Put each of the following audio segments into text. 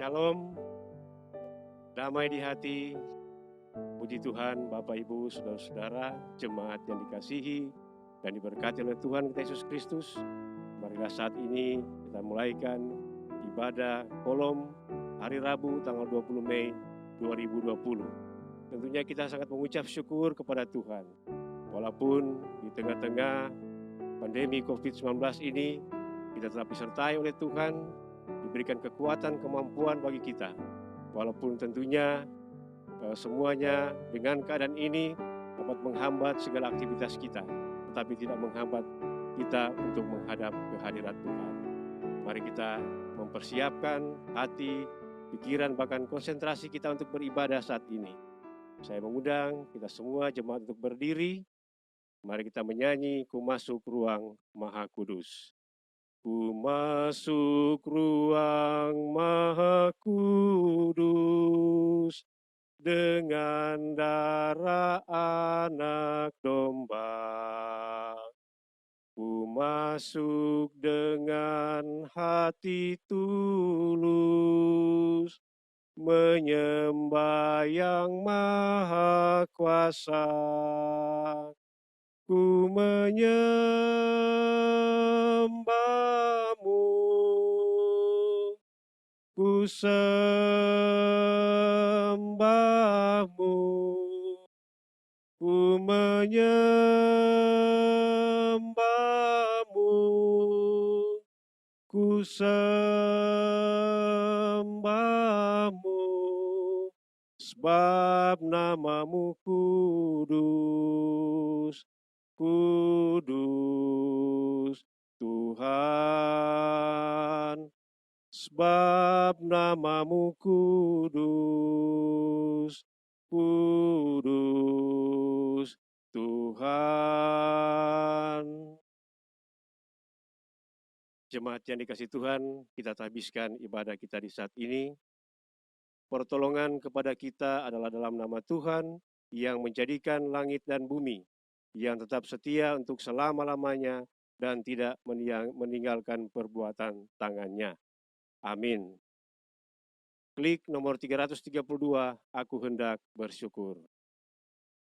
Shalom, damai di hati, puji Tuhan Bapak Ibu Saudara-saudara, jemaat yang dikasihi dan diberkati oleh Tuhan kita Yesus Kristus. Marilah saat ini kita mulaikan ibadah kolom hari Rabu tanggal 20 Mei 2020. Tentunya kita sangat mengucap syukur kepada Tuhan. Walaupun di tengah-tengah pandemi COVID-19 ini, kita tetap disertai oleh Tuhan, diberikan kekuatan, kemampuan bagi kita. Walaupun tentunya semuanya dengan keadaan ini dapat menghambat segala aktivitas kita, tetapi tidak menghambat kita untuk menghadap kehadirat Tuhan. Mari kita mempersiapkan hati, pikiran, bahkan konsentrasi kita untuk beribadah saat ini. Saya mengundang kita semua jemaat untuk berdiri. Mari kita menyanyi Ku Masuk Ruang Maha Kudus. Ku masuk ruang Maha Kudus dengan darah anak domba. Ku masuk dengan hati tulus, menyembah yang Maha Kuasa. Ku menyembah-Mu, ku sembah-Mu, ku menyembah-Mu, ku sembah-Mu, sebab nama-Mu kudus. Kudus Tuhan, sebab nama-Mu kudus, kudus Tuhan. Jemaat yang dikasihi Tuhan, kita habiskan ibadah kita di saat ini. Pertolongan kepada kita adalah dalam nama Tuhan yang menjadikan langit dan bumi, yang tetap setia untuk selama-lamanya dan tidak meninggalkan perbuatan tangannya. Amin. Klik nomor 332, Aku hendak bersyukur.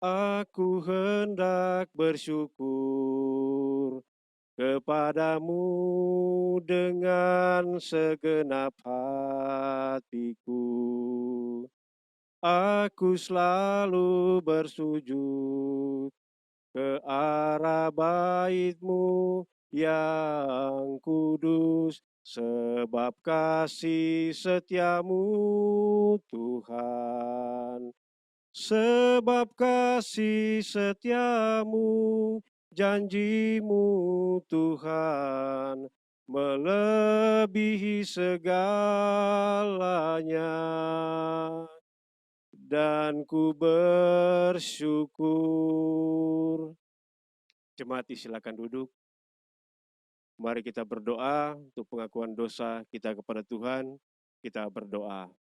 Aku hendak bersyukur kepadamu dengan segenap hatiku. Aku selalu bersujud ke arah bait-Mu yang kudus, sebab kasih setia-Mu Tuhan. Sebab kasih setia-Mu, janji-Mu Tuhan, melebihi segalanya. Dan ku bersyukur. Jemaat silakan duduk. Mari kita berdoa untuk pengakuan dosa kita kepada Tuhan. Kita berdoa.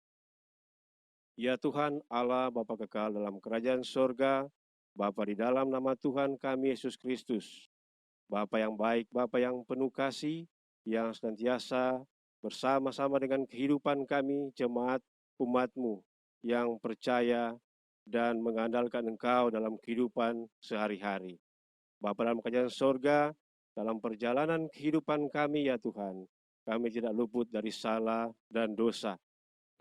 Ya Tuhan Allah Bapa kekal dalam kerajaan sorga, Bapa di dalam nama Tuhan kami Yesus Kristus, Bapa yang baik, Bapa yang penuh kasih, yang senantiasa bersama-sama dengan kehidupan kami, jemaat umat-Mu, yang percaya dan mengandalkan Engkau dalam kehidupan sehari-hari. Bapa dalam kerajaan sorga, dalam perjalanan kehidupan kami ya Tuhan, kami tidak luput dari salah dan dosa,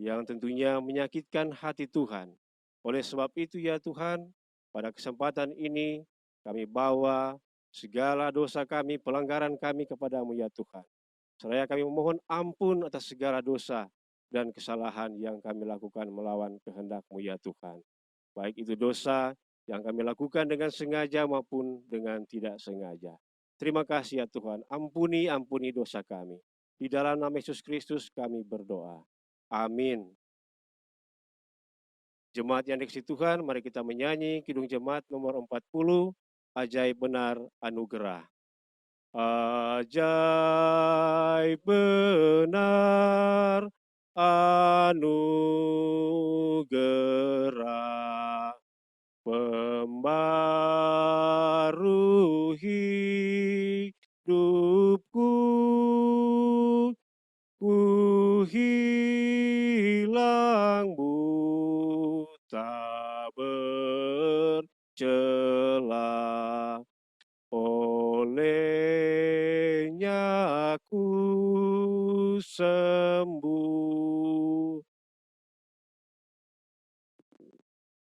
yang tentunya menyakitkan hati Tuhan. Oleh sebab itu ya Tuhan, pada kesempatan ini kami bawa segala dosa kami, pelanggaran kami kepadamu ya Tuhan. Seraya kami memohon ampun atas segala dosa dan kesalahan yang kami lakukan melawan kehendak-Mu ya Tuhan. Baik itu dosa yang kami lakukan dengan sengaja maupun dengan tidak sengaja. Terima kasih ya Tuhan, ampuni dosa kami. Di dalam nama Yesus Kristus kami berdoa. Amin. Jemaat yang dikasihi Tuhan, mari kita menyanyi Kidung Jemaat nomor 40, Ajaib Benar Anugerah. Ajaib benar anugerah, pembaru hidupku, ku hidup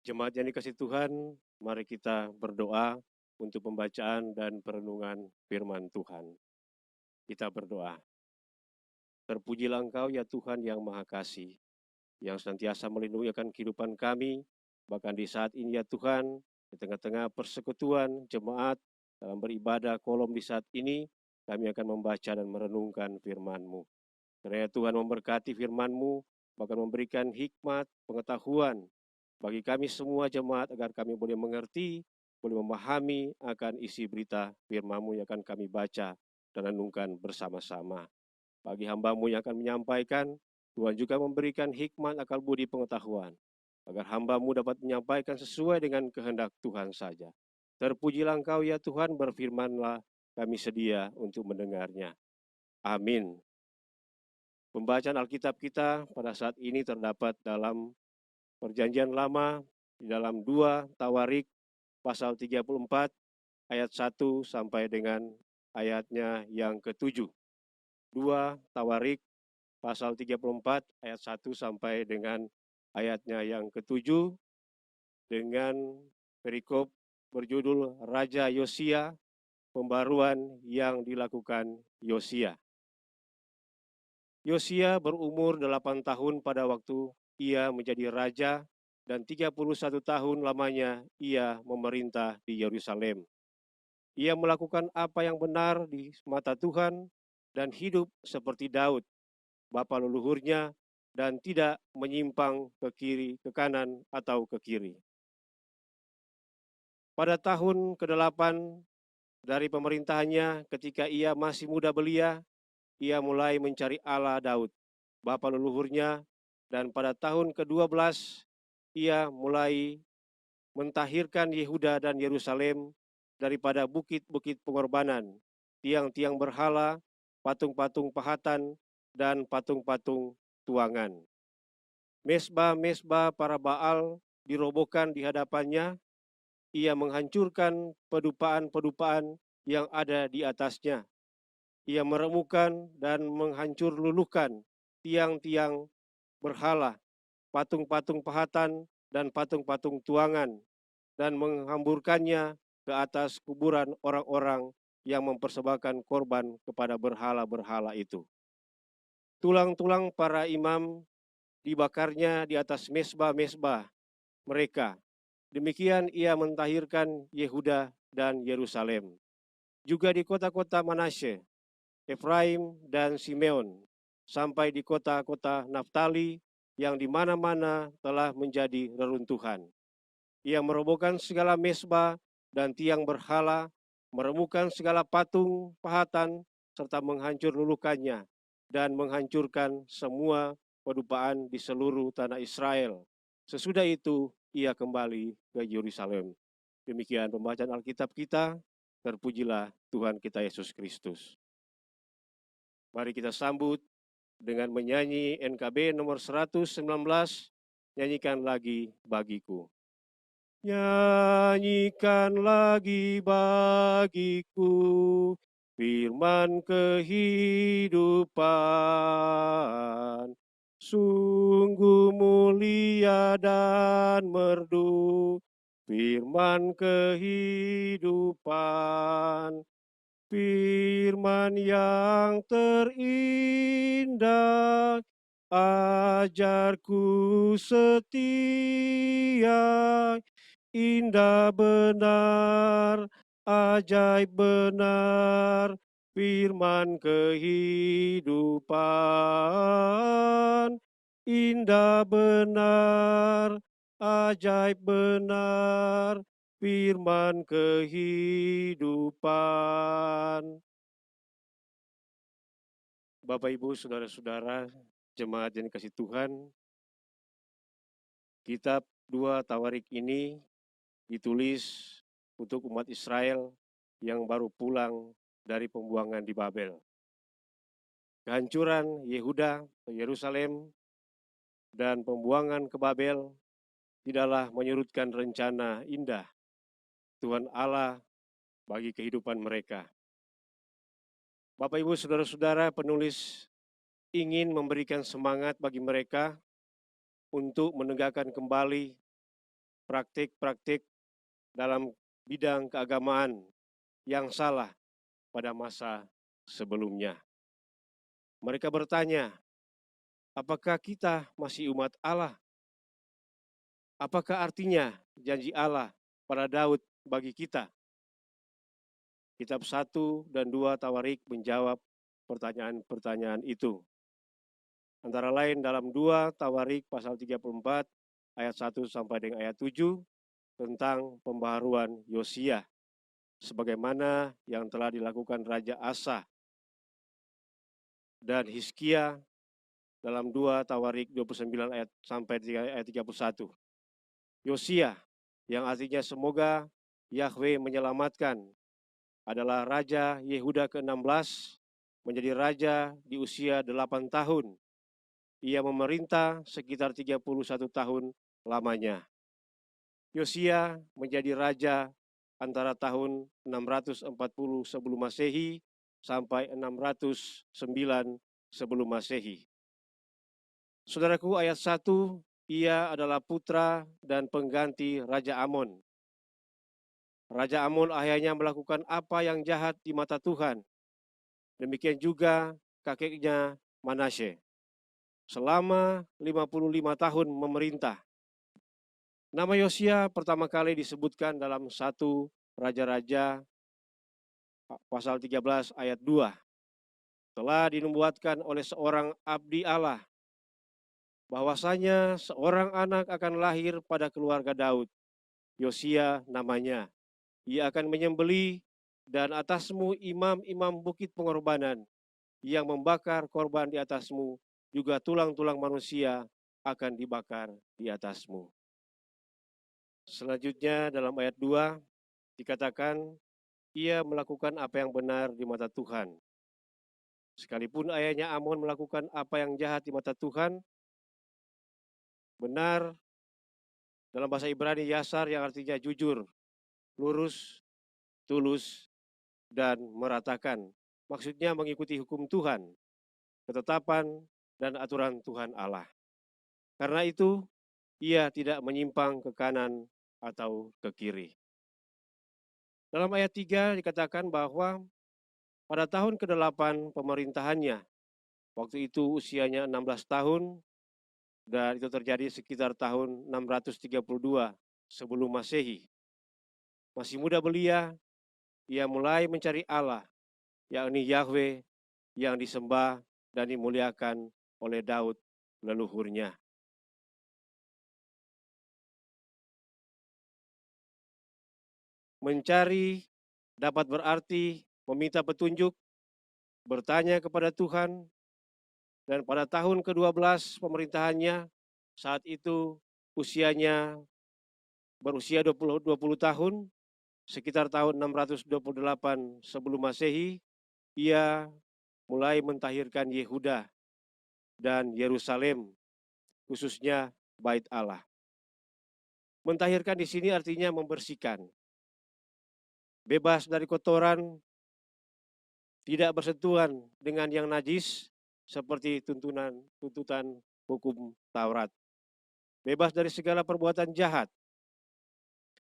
Jemaat yang dikasihi Tuhan, mari kita berdoa untuk pembacaan dan perenungan firman Tuhan. Kita berdoa. Terpujilah Engkau ya Tuhan yang Maha Kasih, yang senantiasa melindungi akan kehidupan kami, bahkan di saat ini ya Tuhan, di tengah-tengah persekutuan jemaat dalam beribadah kolom di saat ini, kami akan membaca dan merenungkan firman-Mu. Kiranya Tuhan memberkati firman-Mu, bahkan memberikan hikmat, pengetahuan bagi kami semua jemaat agar kami boleh mengerti, boleh memahami akan isi berita firman-Mu yang akan kami baca dan renungkan bersama-sama. Bagi hamba-Mu yang akan menyampaikan, Tuhan juga memberikan hikmat, akal budi, pengetahuan, agar hamba-Mu dapat menyampaikan sesuai dengan kehendak Tuhan saja. Terpujilah Engkau ya Tuhan, berfirmanlah, kami sedia untuk mendengarnya. Amin. Pembacaan Alkitab kita pada saat ini terdapat dalam Perjanjian Lama, di dalam 2 Tawarik pasal 34 ayat 1 sampai dengan ayatnya yang ke-7. 2 Tawarik pasal 34 ayat 1 sampai dengan ayatnya yang ke-7 dengan perikop berjudul Raja Yosia, pembaruan yang dilakukan Yosia. Yosia berumur 8 tahun pada waktu ia menjadi raja dan 31 tahun lamanya ia memerintah di Yerusalem. Ia melakukan apa yang benar di mata Tuhan dan hidup seperti Daud, bapa leluhurnya, dan tidak menyimpang ke kiri, ke kanan, atau ke kiri. Pada tahun ke-8 dari pemerintahannya, ketika ia masih muda belia, ia mulai mencari Allah Daud, bapa leluhurnya, dan pada tahun ke-12 ia mulai mentahirkan Yehuda dan Yerusalem daripada bukit-bukit pengorbanan, tiang-tiang berhala, patung-patung pahatan, dan patung-patung tuangan. Mesbah-mesbah para Baal dirobohkan di hadapannya, ia menghancurkan pedupaan-pedupaan yang ada di atasnya. Ia meremukkan dan menghancur luluhkan tiang-tiang berhala, patung-patung pahatan, dan patung-patung tuangan, dan menghamburkannya ke atas kuburan orang-orang yang mempersembahkan korban kepada berhala-berhala itu. Tulang-tulang para imam dibakarnya di atas mesbah-mesbah mereka. Demikian ia mentahirkan Yehuda dan Yerusalem. Juga di kota-kota Manasye, Efraim dan Simeon, sampai di kota-kota Naftali yang di mana-mana telah menjadi reruntuhan. Ia merobohkan segala mesbah dan tiang berhala, meremukkan segala patung pahatan, serta menghancur luluhkannya, dan menghancurkan semua pedupaan di seluruh tanah Israel. Sesudah itu, ia kembali ke Yerusalem. Demikian pembacaan Alkitab kita. Terpujilah Tuhan kita Yesus Kristus. Mari kita sambut dengan menyanyi NKB nomor 119, nyanyikan lagi bagiku. Nyanyikan lagi bagiku firman kehidupan, sungguh mulia dan merdu firman kehidupan, firman yang terindah, ajarku setia, indah benar, ajaib benar, firman kehidupan, indah benar, ajaib benar, firman kehidupan. Bapak, Ibu, saudara-saudara, jemaat yang dikasihi Tuhan, kitab 2 Tawarik ini ditulis untuk umat Israel yang baru pulang dari pembuangan di Babel. Kehancuran Yehuda ke Yerusalem dan pembuangan ke Babel tidaklah menyurutkan rencana indah Tuhan Allah bagi kehidupan mereka. Bapak, Ibu, saudara-saudara, penulis ingin memberikan semangat bagi mereka untuk menegakkan kembali praktik-praktik dalam bidang keagamaan yang salah pada masa sebelumnya. Mereka bertanya, apakah kita masih umat Allah? Apakah artinya janji Allah pada Daud bagi kita? Kitab 1 dan 2 Tawarik menjawab pertanyaan-pertanyaan itu. Antara lain dalam 2 Tawarik pasal 34 ayat 1 sampai dengan ayat 7 tentang pembaharuan Yosia sebagaimana yang telah dilakukan Raja Asa dan Hizkia dalam 2 Tawarik 29 ayat sampai ayat 31. Yosia yang artinya semoga Yahweh menyelamatkan adalah Raja Yehuda ke-16 menjadi raja di usia 8 tahun. Ia memerintah sekitar 31 tahun lamanya. Yosia menjadi raja antara tahun 640 sebelum Masehi sampai 609 sebelum Masehi. Saudaraku, ayat 1, ia adalah putra dan pengganti Raja Amon. Raja Amon ayahnya melakukan apa yang jahat di mata Tuhan. Demikian juga kakeknya Manasye. Selama 55 tahun memerintah. Nama Yosia pertama kali disebutkan dalam 1 Raja-Raja pasal 13 ayat 2. Telah dinubuatkan oleh seorang abdi Allah bahwasanya seorang anak akan lahir pada keluarga Daud. Yosia namanya. Ia akan menyembelih dan atasmu imam-imam bukit pengorbanan yang membakar korban di atasmu, juga tulang-tulang manusia akan dibakar di atasmu. Selanjutnya dalam ayat 2 dikatakan ia melakukan apa yang benar di mata Tuhan. Sekalipun ayahnya Amon melakukan apa yang jahat di mata Tuhan, benar dalam bahasa Ibrani yasar yang artinya jujur, lurus, tulus, dan meratakan. Maksudnya mengikuti hukum Tuhan, ketetapan, dan aturan Tuhan Allah. Karena itu, ia tidak menyimpang ke kanan atau ke kiri. Dalam ayat 3 dikatakan bahwa pada tahun ke-8 pemerintahannya, waktu itu usianya 16 tahun, dan itu terjadi sekitar tahun 632 sebelum Masehi. Masih muda belia, ia mulai mencari Allah, yakni Yahweh yang disembah dan dimuliakan oleh Daud leluhurnya. Mencari dapat berarti meminta petunjuk, bertanya kepada Tuhan, dan pada tahun ke-12 pemerintahannya, saat itu usianya berusia 20 tahun, sekitar tahun 628 sebelum Masehi, ia mulai mentahirkan Yehuda dan Yerusalem, khususnya Bait Allah. Mentahirkan di sini artinya membersihkan, bebas dari kotoran, tidak bersentuhan dengan yang najis seperti tuntutan hukum Taurat. Bebas dari segala perbuatan jahat.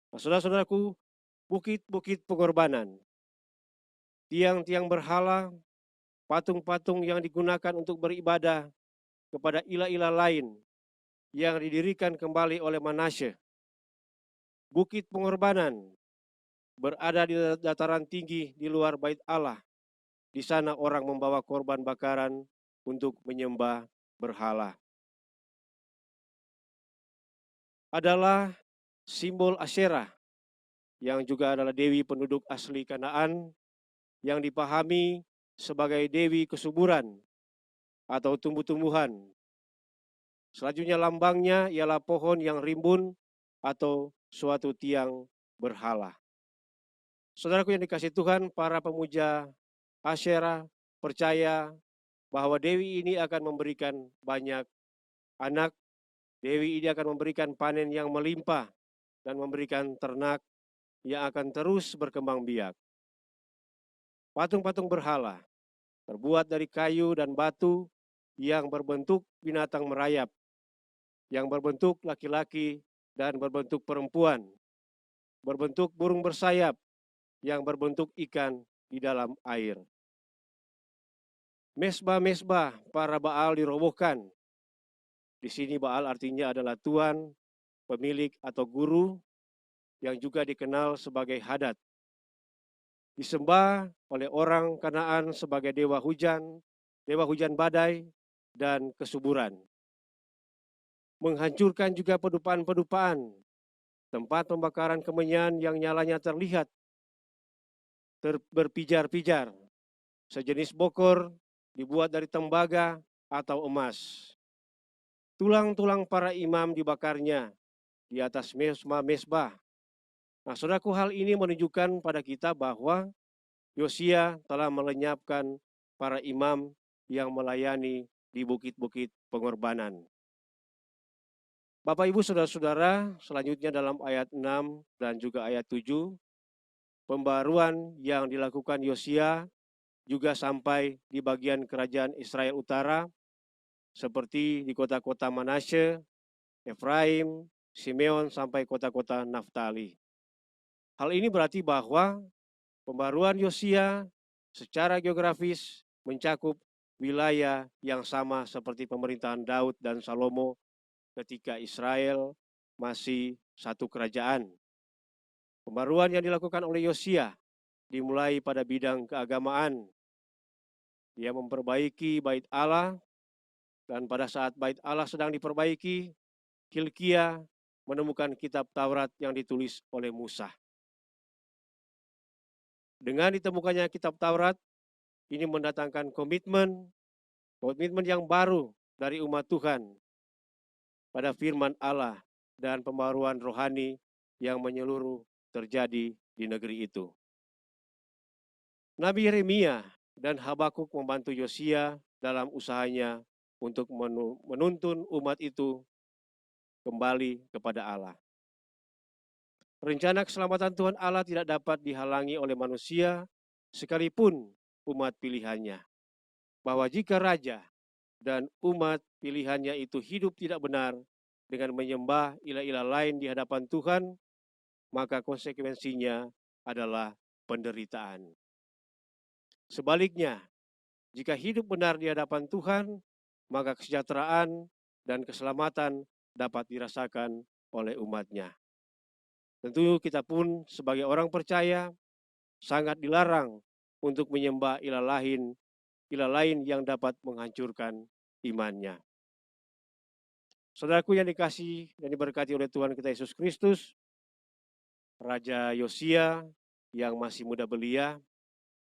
Nah, saudara-saudaraku, bukit-bukit pengorbanan, tiang-tiang berhala, patung-patung yang digunakan untuk beribadah kepada ilah-ilah lain yang didirikan kembali oleh Manasye. Bukit pengorbanan berada di dataran tinggi di luar Bait Allah. Di sana orang membawa korban bakaran untuk menyembah berhala. Adalah simbol Asyerah yang juga adalah dewi penduduk asli Kanaan yang dipahami sebagai dewi kesuburan atau tumbuh-tumbuhan. Selanjutnya lambangnya ialah pohon yang rimbun atau suatu tiang berhala. Saudaraku yang dikasihi Tuhan, para pemuja Asyerah percaya bahwa dewi ini akan memberikan banyak anak. Dewi ini akan memberikan panen yang melimpah dan memberikan ternak yang akan terus berkembang biak. Patung-patung berhala terbuat dari kayu dan batu yang berbentuk binatang merayap, yang berbentuk laki-laki dan berbentuk perempuan, berbentuk burung bersayap yang berbentuk ikan di dalam air. Mesbah-mesbah para Baal dirobohkan. Di sini Baal artinya adalah tuan, pemilik atau guru yang juga dikenal sebagai Hadad. Disembah oleh orang Kanaan sebagai dewa hujan badai, dan kesuburan. Menghancurkan juga pedupaan-pedupaan, tempat pembakaran kemenyan yang nyalanya terlihat berpijar-pijar, sejenis bokor dibuat dari tembaga atau emas. Tulang-tulang para imam dibakarnya di atas mesbah. Nah, saudaraku, hal ini menunjukkan pada kita bahwa Yosia telah melenyapkan para imam yang melayani di bukit-bukit pengorbanan. Bapak Ibu Saudara-saudara, selanjutnya dalam ayat 6 dan juga ayat 7, pembaruan yang dilakukan Yosia juga sampai di bagian kerajaan Israel Utara, seperti di kota-kota Manasye, Efraim, Simeon, sampai kota-kota Naftali. Hal ini berarti bahwa pembaruan Yosia secara geografis mencakup wilayah yang sama seperti pemerintahan Daud dan Salomo ketika Israel masih satu kerajaan. Pembaruan yang dilakukan oleh Yosia dimulai pada bidang keagamaan. Dia memperbaiki bait Allah, dan pada saat bait Allah sedang diperbaiki, Hilkia menemukan kitab Taurat yang ditulis oleh Musa. Dengan ditemukannya kitab Taurat, ini mendatangkan komitmen yang baru dari umat Tuhan pada firman Allah dan pembaruan rohani yang menyeluruh terjadi di negeri itu. Nabi Yeremia dan Habakuk membantu Yosia dalam usahanya untuk menuntun umat itu kembali kepada Allah. Rencana keselamatan Tuhan Allah tidak dapat dihalangi oleh manusia, sekalipun umat pilihannya. Bahwa jika raja dan umat pilihannya itu hidup tidak benar dengan menyembah ilah-ilah lain di hadapan Tuhan, maka konsekuensinya adalah penderitaan. Sebaliknya, jika hidup benar di hadapan Tuhan, maka kesejahteraan dan keselamatan dapat dirasakan oleh umatnya. Tentu kita pun sebagai orang percaya sangat dilarang untuk menyembah ilah lain yang dapat menghancurkan imannya. Saudaraku yang dikasihi dan diberkati oleh Tuhan kita Yesus Kristus, Raja Yosia yang masih muda belia,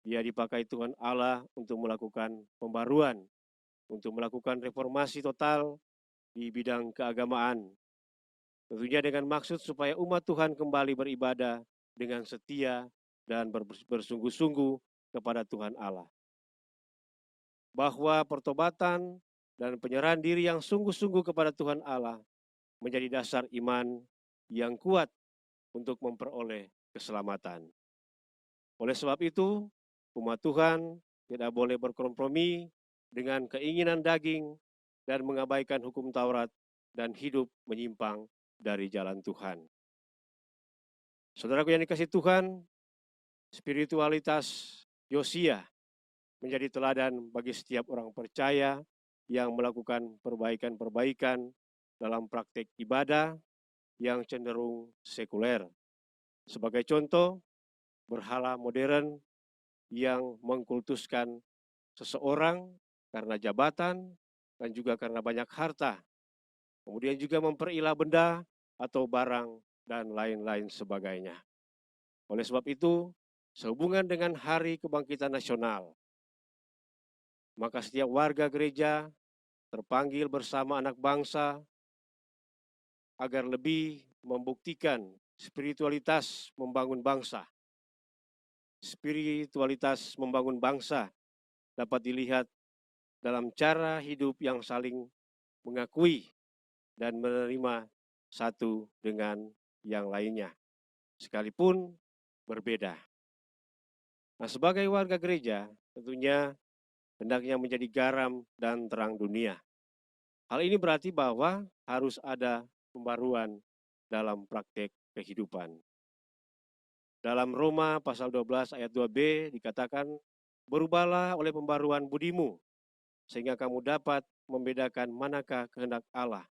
dia dipakai Tuhan Allah untuk melakukan pembaruan, untuk melakukan reformasi total di bidang keagamaan. Tentunya dengan maksud supaya umat Tuhan kembali beribadah dengan setia dan bersungguh-sungguh kepada Tuhan Allah. Bahwa pertobatan dan penyerahan diri yang sungguh-sungguh kepada Tuhan Allah menjadi dasar iman yang kuat untuk memperoleh keselamatan. Oleh sebab itu, umat Tuhan tidak boleh berkompromi dengan keinginan daging dan mengabaikan hukum Taurat dan hidup menyimpang dari jalan Tuhan. Saudaraku yang dikasihi Tuhan, spiritualitas Yosia menjadi teladan bagi setiap orang percaya yang melakukan perbaikan-perbaikan dalam praktik ibadah yang cenderung sekuler. Sebagai contoh, berhala modern yang mengkultuskan seseorang karena jabatan dan juga karena banyak harta, kemudian juga memperilah benda atau barang dan lain-lain sebagainya. Oleh sebab itu, sehubungan dengan Hari Kebangkitan Nasional, maka setiap warga gereja terpanggil bersama anak bangsa agar lebih membuktikan spiritualitas membangun bangsa. Spiritualitas membangun bangsa dapat dilihat dalam cara hidup yang saling mengakui dan menerima satu dengan yang lainnya, sekalipun berbeda. Nah, sebagai warga gereja, tentunya hendaknya menjadi garam dan terang dunia. Hal ini berarti bahwa harus ada pembaruan dalam praktek kehidupan. Dalam Roma pasal 12 ayat 2b dikatakan, berubahlah oleh pembaruan budimu, sehingga kamu dapat membedakan manakah kehendak Allah,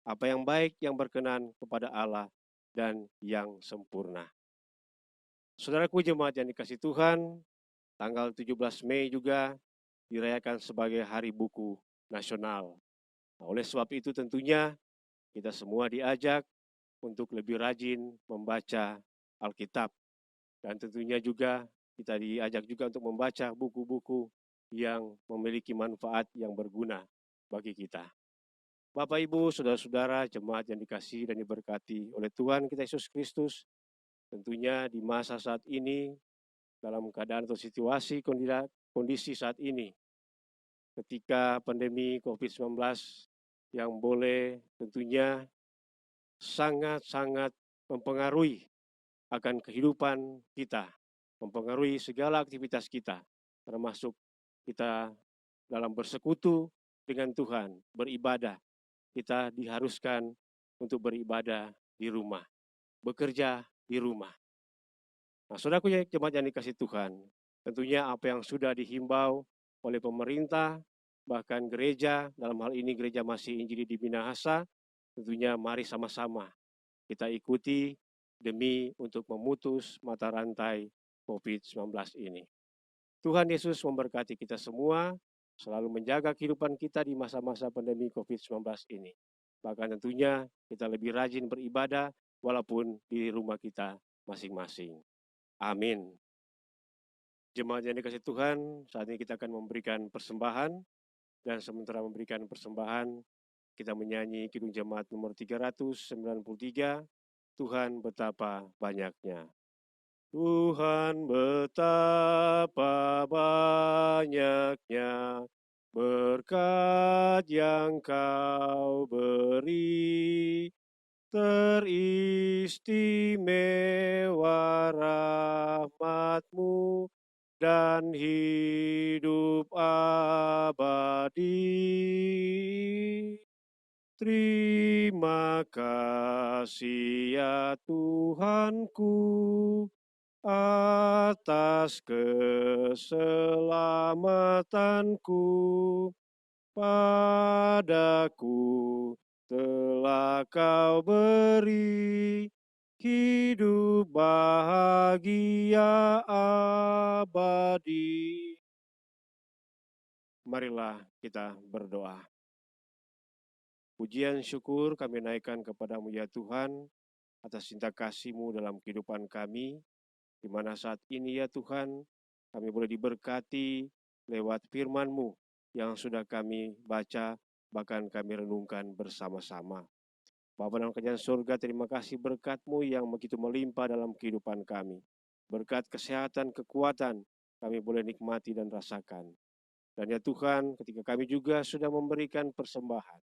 apa yang baik, yang berkenan kepada Allah, dan yang sempurna. Saudaraku jemaat yang dikasihi Tuhan, tanggal 17 Mei juga dirayakan sebagai Hari Buku Nasional. Nah, oleh sebab itu tentunya kita semua diajak untuk lebih rajin membaca Alkitab. Dan tentunya juga kita diajak juga untuk membaca buku-buku yang memiliki manfaat yang berguna bagi kita. Bapak, Ibu, saudara-saudara, jemaat yang dikasihi dan diberkati oleh Tuhan kita Yesus Kristus, tentunya di masa saat ini, dalam keadaan atau situasi kondisi saat ini, ketika pandemi COVID-19 yang boleh tentunya sangat-sangat mempengaruhi akan kehidupan kita, mempengaruhi segala aktivitas kita, termasuk kita dalam bersekutu dengan Tuhan, beribadah. Kita diharuskan untuk beribadah di rumah, bekerja di rumah. Nah, saudaraku jemaat yang dikasihi Tuhan, tentunya apa yang sudah dihimbau oleh pemerintah, bahkan gereja, dalam hal ini Gereja Masih Injili di Minahasa, tentunya mari sama-sama kita ikuti demi untuk memutus mata rantai COVID-19 ini. Tuhan Yesus memberkati kita semua, selalu menjaga kehidupan kita di masa-masa pandemi COVID-19 ini. Bahkan tentunya kita lebih rajin beribadah walaupun di rumah kita masing-masing. Amin. Jemaat yang dikasihi Tuhan, saat ini kita akan memberikan persembahan, dan sementara memberikan persembahan, kita menyanyi Kidung Jemaat nomor 393, Tuhan betapa banyaknya. Tuhan betapa banyaknya berkat yang Kau beri, teristimewa rahmat-Mu dan hidup abadi. Terima kasih ya Tuhanku atas keselamatanku, padaku telah Kau beri hidup bahagia abadi. Marilah kita berdoa. Pujian syukur kami naikkan kepadamu ya Tuhan, atas cinta kasih-Mu dalam kehidupan kami, di mana saat ini ya Tuhan, kami boleh diberkati lewat firman-Mu yang sudah kami baca, bahkan kami renungkan bersama-sama. Bapa dalam kerajaan surga, terima kasih berkat-Mu yang begitu melimpah dalam kehidupan kami. Berkat kesehatan, kekuatan, kami boleh nikmati dan rasakan. Dan ya Tuhan, ketika kami juga sudah memberikan persembahan,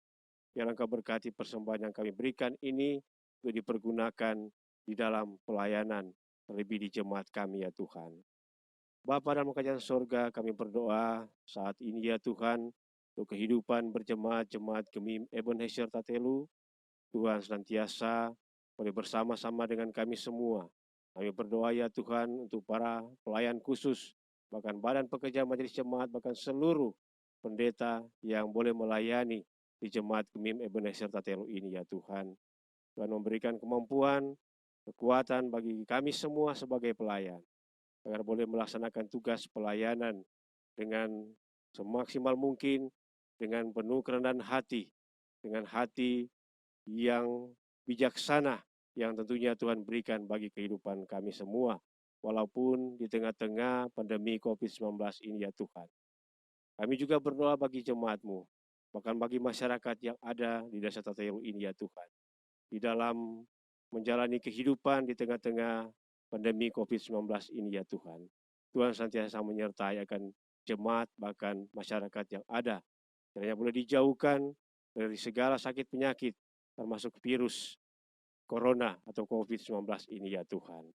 biarlah Engkau berkati persembahan yang kami berikan ini untuk dipergunakan di dalam pelayanan, terlebih di jemaat kami ya Tuhan. Bapa dalam kerajaan surga, kami berdoa saat ini ya Tuhan, untuk kehidupan berjemaat-jemaat Gemim Ebenezer Tatelu, Tuhan senantiasa boleh bersama-sama dengan kami semua. Kami berdoa ya Tuhan untuk para pelayan khusus, bahkan badan pekerja majelis jemaat, bahkan seluruh pendeta yang boleh melayani di jemaat Gemim Ebenezer Tatelu ini ya Tuhan. Tuhan memberikan kemampuan, kekuatan bagi kami semua sebagai pelayan, agar boleh melaksanakan tugas pelayanan dengan semaksimal mungkin, dengan penuh kerendahan hati, dengan hati yang bijaksana, yang tentunya Tuhan berikan bagi kehidupan kami semua, walaupun di tengah-tengah pandemi COVID-19 ini ya Tuhan. Kami juga berdoa bagi jemaat-Mu, bahkan bagi masyarakat yang ada di Desa Tatelu ini ya Tuhan, di dalam menjalani kehidupan di tengah-tengah pandemi COVID-19 ini ya Tuhan. Tuhan senantiasa menyertai akan jemaat, bahkan masyarakat yang ada, kiranya boleh dijauhkan dari segala sakit penyakit, termasuk virus corona atau COVID-19 ini ya Tuhan.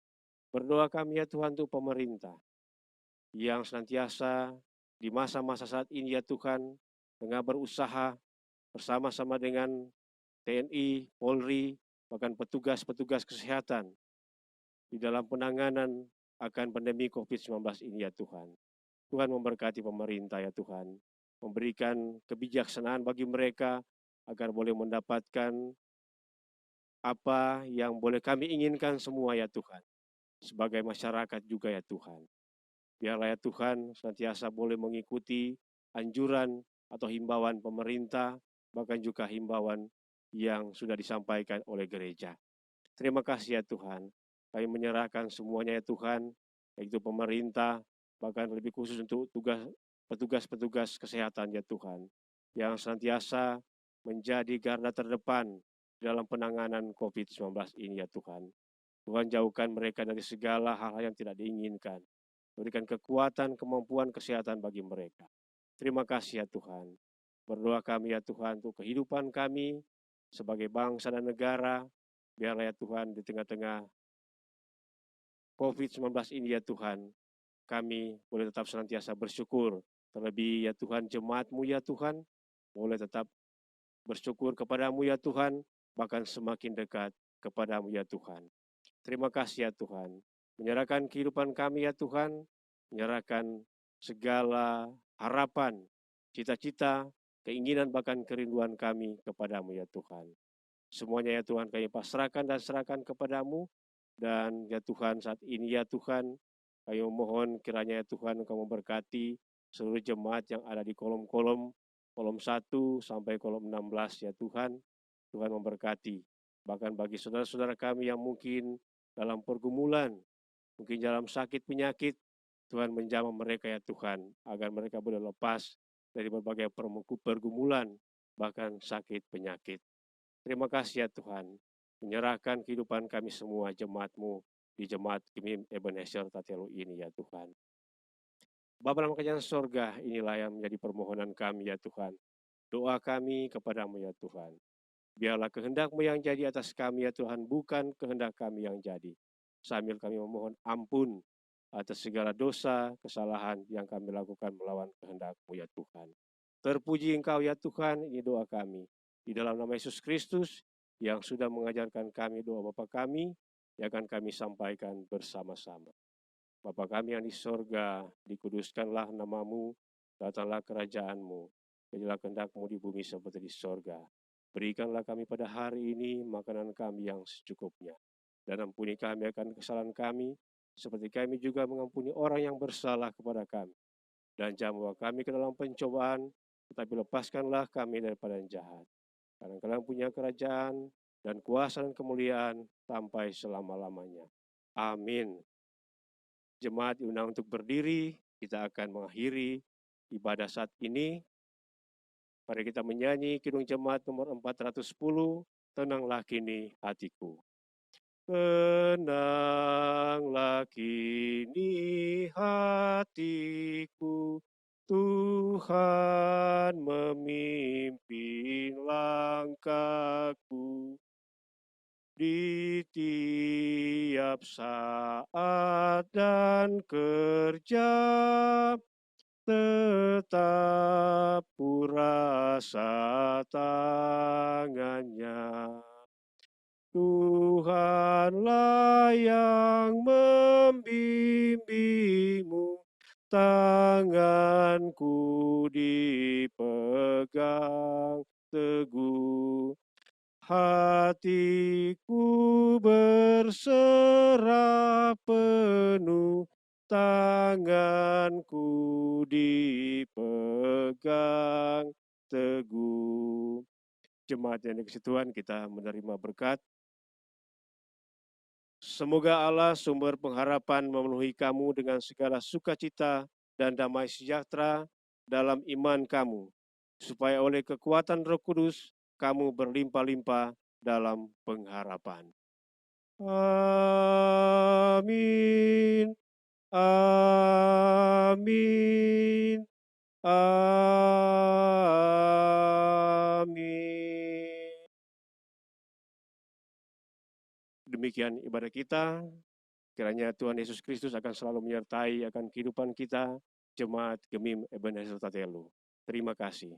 Berdoa kami ya Tuhan untuk pemerintah, yang senantiasa di masa-masa saat ini ya Tuhan, tengah berusaha bersama-sama dengan TNI, Polri, bahkan petugas-petugas kesehatan di dalam penanganan akan pandemi COVID-19 ini ya Tuhan. Tuhan memberkati pemerintah ya Tuhan, memberikan kebijaksanaan bagi mereka agar boleh mendapatkan apa yang boleh kami inginkan semua ya Tuhan, sebagai masyarakat juga ya Tuhan. Biarlah ya Tuhan senantiasa boleh mengikuti anjuran atau himbauan pemerintah, bahkan juga himbauan yang sudah disampaikan oleh gereja. Terima kasih ya Tuhan, kami menyerahkan semuanya ya Tuhan, yaitu pemerintah, bahkan lebih khusus untuk petugas-petugas kesehatan ya Tuhan, yang senantiasa menjadi garda terdepan dalam penanganan COVID-19 ini ya Tuhan. Tuhan jauhkan mereka dari segala hal-hal yang tidak diinginkan. Berikan kekuatan, kemampuan, kesehatan bagi mereka. Terima kasih ya Tuhan. Berdoa kami ya Tuhan untuk kehidupan kami sebagai bangsa dan negara. Biarlah ya Tuhan di tengah-tengah COVID-19 ini ya Tuhan, kami boleh tetap senantiasa bersyukur. Terlebih ya Tuhan, jemaat-Mu ya Tuhan, boleh tetap bersyukur kepadamu ya Tuhan, bahkan semakin dekat kepadamu ya Tuhan. Terima kasih ya Tuhan, menyerahkan kehidupan kami ya Tuhan, menyerahkan segala harapan, cita-cita, keinginan bahkan kerinduan kami kepadamu ya Tuhan. Semuanya ya Tuhan kami pasrahkan dan serahkan kepadamu, dan ya Tuhan saat ini ya Tuhan, kami memohon kiranya ya Tuhan Engkau memberkati seluruh jemaat yang ada di kolom 1 sampai kolom 16 ya Tuhan. Tuhan memberkati. Bahkan bagi saudara-saudara kami yang mungkin dalam pergumulan, mungkin dalam sakit penyakit, Tuhan menjamah mereka ya Tuhan, agar mereka boleh lepas dari berbagai pergumulan, bahkan sakit penyakit. Terima kasih ya Tuhan, menyerahkan kehidupan kami semua jemaat-Mu di Jemaat Kimim Ebenezer Tatelu ini ya Tuhan. Bapa dalam kerajaan sorga, inilah yang menjadi permohonan kami ya Tuhan. Doa kami kepadamu ya Tuhan. Biarlah kehendak-Mu yang jadi atas kami ya Tuhan, bukan kehendak kami yang jadi. Sambil kami memohon ampun atas segala dosa, kesalahan yang kami lakukan melawan kehendak-Mu ya Tuhan. Terpuji Engkau ya Tuhan, ini doa kami. Di dalam nama Yesus Kristus yang sudah mengajarkan kami doa Bapa kami, yang akan kami sampaikan bersama-sama. Bapa kami yang di sorga, dikuduskanlah nama-Mu, datanglah kerajaan-Mu, jadilah kehendak-Mu di bumi seperti di sorga. Berikanlah kami pada hari ini makanan kami yang secukupnya, dan ampuni kami akan kesalahan kami, seperti kami juga mengampuni orang yang bersalah kepada kami. Dan jangan bawa kami ke dalam pencobaan, tetapi lepaskanlah kami daripada yang jahat. Karena Kalian punya kerajaan dan kuasa dan kemuliaan sampai selama-lamanya. Amin. Jemaat diundang untuk berdiri, kita akan mengakhiri ibadah saat ini. Mari kita menyanyi Kidung Jemaat nomor 410, Tenanglah Kini Hatiku. Tenanglah kini hatiku, Tuhan memimpin langkahku. Di tiap saat dan kerja, tetap kurasa tangannya. Tuhanlah yang membimbingmu, tanganku dipegang teguh. Hatiku berserah penuh, tanganku dipegang teguh. Jemaat yang dikasihi Tuhan, kita menerima berkat. Semoga Allah sumber pengharapan memenuhi kamu dengan segala sukacita dan damai sejahtera dalam iman kamu, supaya oleh kekuatan Roh Kudus kamu berlimpah-limpah dalam pengharapan. Amin. Amin. Amin. Demikian ibadah kita. Kiranya Tuhan Yesus Kristus akan selalu menyertai akan kehidupan kita, Jemaat Gemim Ebenezer Tatelu. Terima kasih.